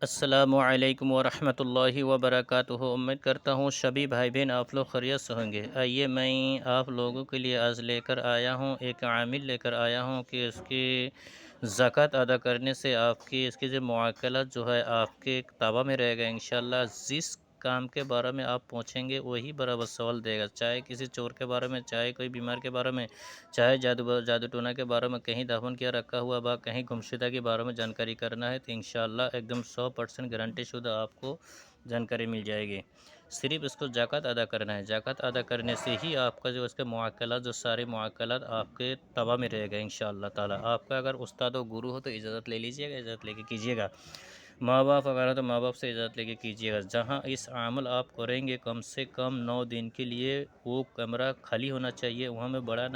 السلام علیکم ورحمۃ اللہ وبرکاتہ۔ امید کرتا ہوں سبھی بھائی بہن آپ لوگ خیریت سے ہوں گے۔ آئیے میں آپ لوگوں کے لیے آج لے کر آیا ہوں، ایک عامل لے کر آیا ہوں کہ اس کی زکوٰۃ ادا کرنے سے آپ کی اس کے جو معاملات جو ہے آپ کے تابع میں رہے گا انشاءاللہ۔ جس کام کے بارے میں آپ پوچھیں گے وہی برابر سوال دے گا، چاہے کسی چور کے بارے میں، چاہے کوئی بیمار کے بارے میں، چاہے جادو ٹونا کے بارے میں، کہیں دفن کیا رکھا ہوا با کہیں گمشدہ کے بارے میں جانکاری کرنا ہے تو انشاءاللہ ایک دم 100% گارنٹی شدہ آپ کو جانکاری مل جائے گی۔ صرف اس کو زکوٰۃ ادا کرنا ہے، زکوٰۃ ادا کرنے سے ہی آپ کا جو اس کے معاملات جو سارے معاملات آپ کے تباہ میں رہے گا انشاءاللہ تعالی۔ آپ کا اگر استاد و گرو ہو تو اجازت لے لیجیے گا، اجازت لے کے کیجیے گا۔ ماں باپ اگر ہو تو ماں باپ سے اجازت لے کے کیجیے گا۔ جہاں اس عمل آپ کریں گے کم سے کم 9 دن کے لیے وہ کمرہ خالی ہونا چاہیے، وہاں میں بڑا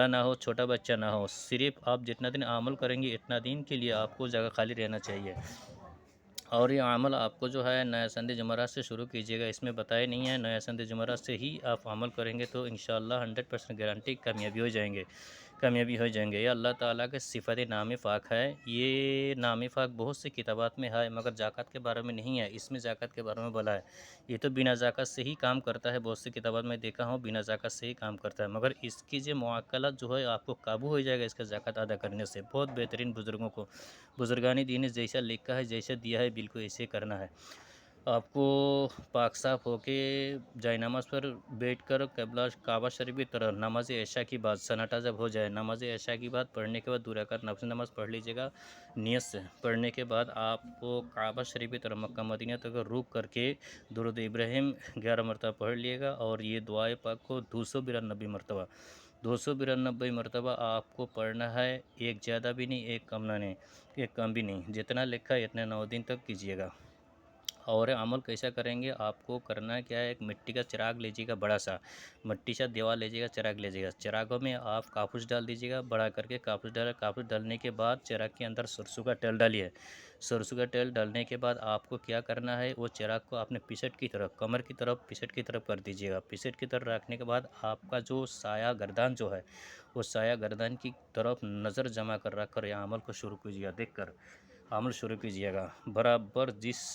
نہ ہو چھوٹا بچہ نہ ہو، صرف آپ جتنا دن عمل کریں گے اتنا دن کے لیے آپ کو جگہ خالی رہنا چاہیے۔ اور یہ عمل آپ کو جو ہے نیا سند جمعرات سے شروع کیجیے گا، اس میں بتایا نہیں ہے، نیا سند جمعرات سے ہی آپ عمل کریں گے تو انشاءاللہ 100% گارنٹی کامیابی ہو جائیں گے۔ یہ اللہ تعالیٰ کے صفت نام پاک ہے۔ یہ نام پاک بہت سی کتابات میں ہے مگر زکوٰۃ کے بارے میں نہیں ہے، اس میں زکوٰۃ کے بارے میں بولا ہے۔ یہ تو بنا زکوٰۃ سے ہی کام کرتا ہے، بہت سی کتابات میں دیکھا ہوں بنا زکوٰۃ سے ہی کام کرتا ہے، مگر اس کی جو معاملات جو ہے آپ کو قابو ہو جائے گا اس کا زکوٰۃ ادا کرنے سے۔ بہت بہترین بزرگانی دین جیسا لکھا ہے، جیسا دیا ہے بالکل ایسے کرنا ہے۔ آپ کو پاک صاف ہو کے جائے نماز پر بیٹھ کر قبلہ کعبہ شریف کی طرف نماز عشاء کی بعد سناٹا جب ہو جائے، نماز عشاء کی بعد پڑھنے کے بعد 2 رکعت نفل نماز پڑھ لیجیے گا نیت سے۔ پڑھنے کے بعد آپ کو کعبہ شریف کی طرف مکہ مدینہ تک رک کر کے درود ابراہیم 11 مرتبہ پڑھ لیے گا، اور یہ دعائے پاک کو 292 مرتبہ آپ کو پڑھنا ہے، ایک زیادہ بھی نہیں ایک کم بھی نہیں، جتنا لکھا ہے اتنے 9 دن تک کیجیے گا۔ اور عمل کیسا کریں گے، آپ کو کرنا کیا ہے، ایک مٹی کا چراغ لیجیے گا، بڑا سا مٹی سے دیوار لیجیے گا، چراغ لیجیے گا، چراغوں میں آپ کاپوس ڈال دیجیے گا، بڑا کر کے کاپوس ڈالنے کے بعد چراغ کے اندر سرسوں کا تیل ڈالیے۔ سرسوں کا تیل ڈالنے کے بعد آپ کو کیا کرنا ہے، وہ چراغ کو اپنے پیچھے کی طرف کمر کی طرف پیچھے کی طرف کر دیجیے گا۔ پیچھے کی طرف رکھنے کے بعد آپ کا جو سایہ گردان جو ہے وہ سایہ گردان کی طرف نظر جما کر رکھ کر یہ عمل کو شروع کیجیے گا، دیکھ کر عمل شروع کیجیے گا۔ برابر جس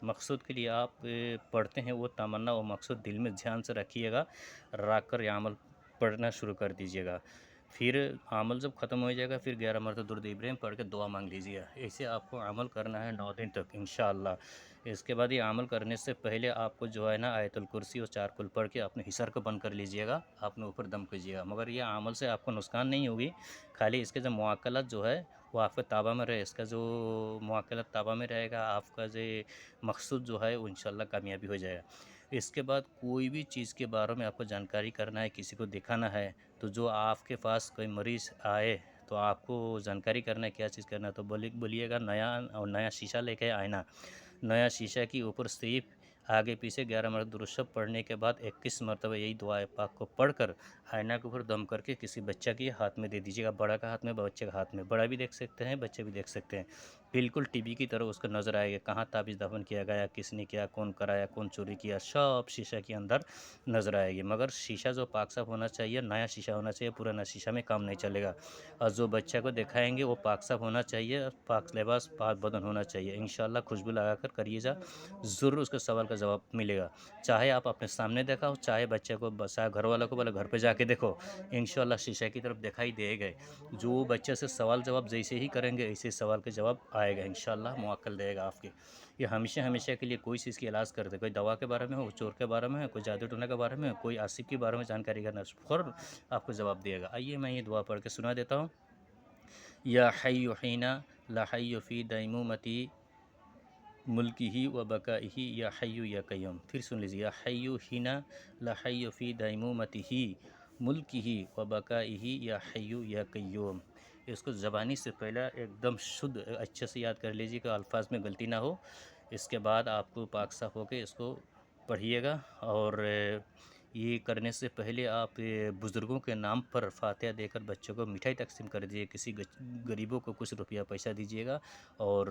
مقصود کے لیے آپ پڑھتے ہیں وہ تمنا و مقصود دل میں دھیان سے رکھیے گا، رکھ کر یہ عمل پڑھنا شروع کر دیجیے گا۔ پھر عمل جب ختم ہو جائے گا پھر 11 مرتبہ درود ابراہیم پڑھ کے دعا مانگ لیجیے گا۔ ایسے آپ کو عمل کرنا ہے 9 دن تک انشاءاللہ۔ اس کے بعد یہ عمل کرنے سے پہلے آپ کو جو ہے نا آیت الکرسی اور 4 کل پڑھ کے اپنے حصار کو بند کر لیجیے گا، اپنے اوپر دم کیجیے گا، مگر یہ عمل سے آپ کو نقصان نہیں ہوگی، خالی اس کے جو معاملات جو ہے وہ آپ کے تابع میں رہے، اس کا جو معاملات تابع میں رہے گا، آپ کا جو مقصود جو ہے وہ انشاءاللہ کامیابی ہو جائے گا۔ اس کے بعد کوئی بھی چیز کے بارے میں آپ کو جانکاری کرنا ہے، کسی کو دکھانا ہے، تو جو آپ کے پاس کوئی مریض آئے تو آپ کو جانکاری کرنا ہے کیا چیز کرنا ہے، تو بولیے گا نیا شیشہ لے کے آئینہ، نیا شیشہ کے اوپر صرف آگے پیچھے 11 مرتبہ درود شریف پڑھنے کے بعد 21 مرتبہ یہی دعائے پاک کو پڑھ کر آئینہ کے اوپر دم کر کے کسی بچہ کے ہاتھ میں دے دیجیے گا، بڑا کا ہاتھ میں بچے کا ہاتھ میں، بڑا بھی دیکھ سکتے ہیں بچے بھی دیکھ سکتے ہیں، بالکل ٹی وی کی طرح اس کو نظر آئے گا، کہاں تعویذ دفن کیا گیا، کس نے کیا، کون کرایا، کون چوری کیا، سب شیشہ کے اندر نظر آئے گی، مگر شیشہ جو پاک صاف ہونا چاہیے، نیا شیشہ ہونا چاہیے، پرانا شیشہ میں کام نہیں چلے گا، اور جو بچہ کو دکھائیں گے وہ پاک صاف ہونا چاہیے، پاک لباس پاک بدن ہونا چاہیے، انشاءاللہ خوشبو لگا کر کریے جا، ضرور اس کے سوال کا جواب ملے گا، چاہے آپ اپنے سامنے دیکھا ہو، چاہے بچے کو بسا گھر والوں کو بولے گھر پہ جا کے دیکھو، انشاءاللہ شیشہ کی طرف دکھائی دے گئے، جو بچے سے سوال جواب جیسے ہی کریں گے ایسے سوال کے جواب آئے گا انشاءاللہ، موکل دے گا آپ کے۔ یہ ہمیشہ کے لیے کوئی چیز کی علاج کرتے، کوئی دوا کے بارے میں ہو، چور کے بارے میں ہو، کوئی جادو ٹونا کے بارے میں ہو، کوئی آصف کے بارے میں جانکاری کرنا فوراً آپ کو جواب دے گا۔ آئیے میں یہ دعا پڑھ کے سنا دیتا ہوں۔ یا حی حین لا حی فی دیمومتی ملکہ و بقائہ یا حی یا قیوم، پھر سن لیجیے، یا حی حین لا حی فی دیمومتہ ملکہ و بقائہ یا حی یا قیوم۔ اس کو زبانی سے پہلے ایک دم شدھ اچھے سے یاد کر لیجیے کہ الفاظ میں غلطی نہ ہو، اس کے بعد آپ کو پاک صاف ہو کے اس کو پڑھیے گا، اور یہ کرنے سے پہلے آپ بزرگوں کے نام پر فاتحہ دے کر بچوں کو مٹھائی تقسیم کر دیجیے، کسی غریبوں کو کچھ روپیہ پیسہ دیجیے گا، اور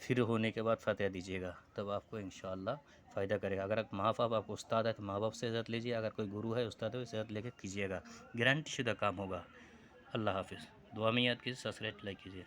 پھر ہونے کے بعد فاتحہ دیجیے گا، تب آپ کو انشاءاللہ فائدہ کرے گا۔ اگر ماں باپ آپ کو استاد ہے تو ماں باپ سے اجازت لیجیے، اگر کوئی گرو ہے استاد ہے اجازت لے کے کیجیے گا، گارنٹی شدہ کام ہوگا۔ اللہ حافظ، دعا میں یاد کیجیے، سبسکرائب لائک کیجیے۔